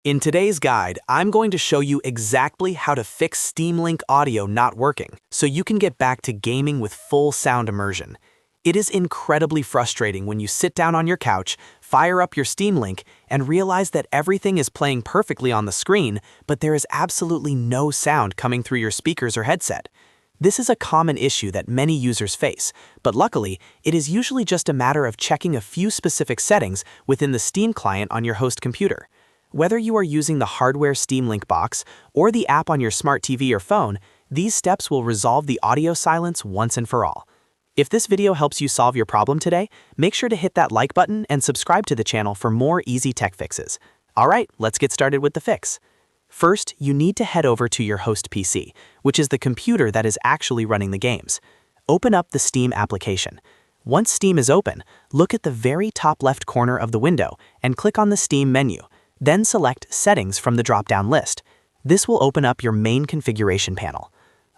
In today's guide, I'm going to show you exactly how to fix Steam Link audio not working, so you can get back to gaming with full sound immersion. It is incredibly frustrating when you sit down on your couch, fire up your Steam Link, and realize that everything is playing perfectly on the screen, but there is absolutely no sound coming through your speakers or headset. This is a common issue that many users face, but luckily, it is usually just a matter of checking a few specific settings within the Steam client on your host computer. Whether you are using the hardware Steam Link box or the app on your smart TV or phone, these steps will resolve the audio silence once and for all. If this video helps you solve your problem today, make sure to hit that like button and subscribe to the channel for more easy tech fixes. Alright, let's get started with the fix. First, you need to head over to your host PC, which is the computer that is actually running the games. Open up the Steam application. Once Steam is open, look at the very top left corner of the window and click on the Steam menu. Then select Settings from the drop-down list. This will open up your main configuration panel.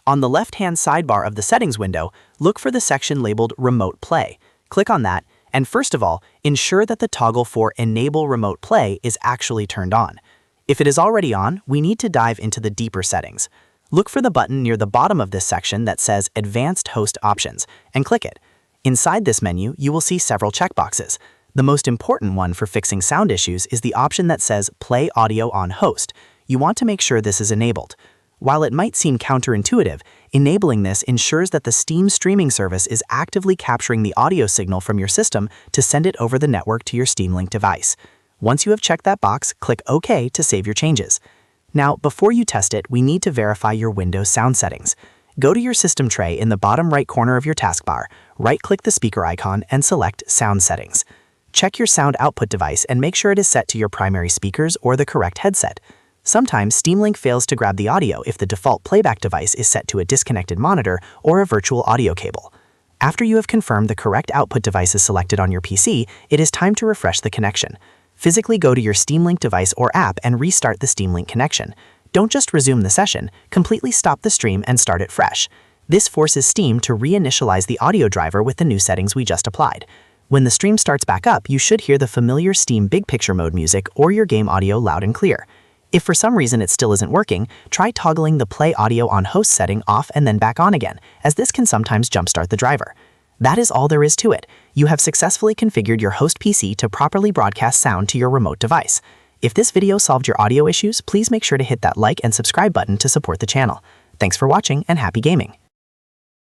On the left-hand sidebar of the Settings window, look for the section labeled Remote Play. Click on that, and first of all, ensure that the toggle for Enable Remote Play is actually turned on. If it is already on, we need to dive into the deeper settings. Look for the button near the bottom of this section that says Advanced Host Options, and click it. Inside this menu, you will see several checkboxes. The most important one for fixing sound issues is the option that says Play Audio on Host. You want to make sure this is enabled. While it might seem counterintuitive, enabling this ensures that the Steam streaming service is actively capturing the audio signal from your system to send it over the network to your Steam Link device. Once you have checked that box, click OK to save your changes. Now, before you test it, we need to verify your Windows sound settings. Go to your system tray in the bottom right corner of your taskbar, right-click the speaker icon, and select Sound Settings. Check your sound output device and make sure it is set to your primary speakers or the correct headset. Sometimes Steam Link fails to grab the audio if the default playback device is set to a disconnected monitor or a virtual audio cable. After you have confirmed the correct output device is selected on your PC, it is time to refresh the connection. Physically go to your Steam Link device or app and restart the Steam Link connection. Don't just resume the session, completely stop the stream and start it fresh. This forces Steam to reinitialize the audio driver with the new settings we just applied. When the stream starts back up, you should hear the familiar Steam Big Picture Mode music or your game audio loud and clear. If for some reason it still isn't working, try toggling the Play Audio on Host setting off and then back on again, as this can sometimes jumpstart the driver. That is all there is to it. You have successfully configured your host PC to properly broadcast sound to your remote device. If this video solved your audio issues, please make sure to hit that like and subscribe button to support the channel. Thanks for watching and happy gaming!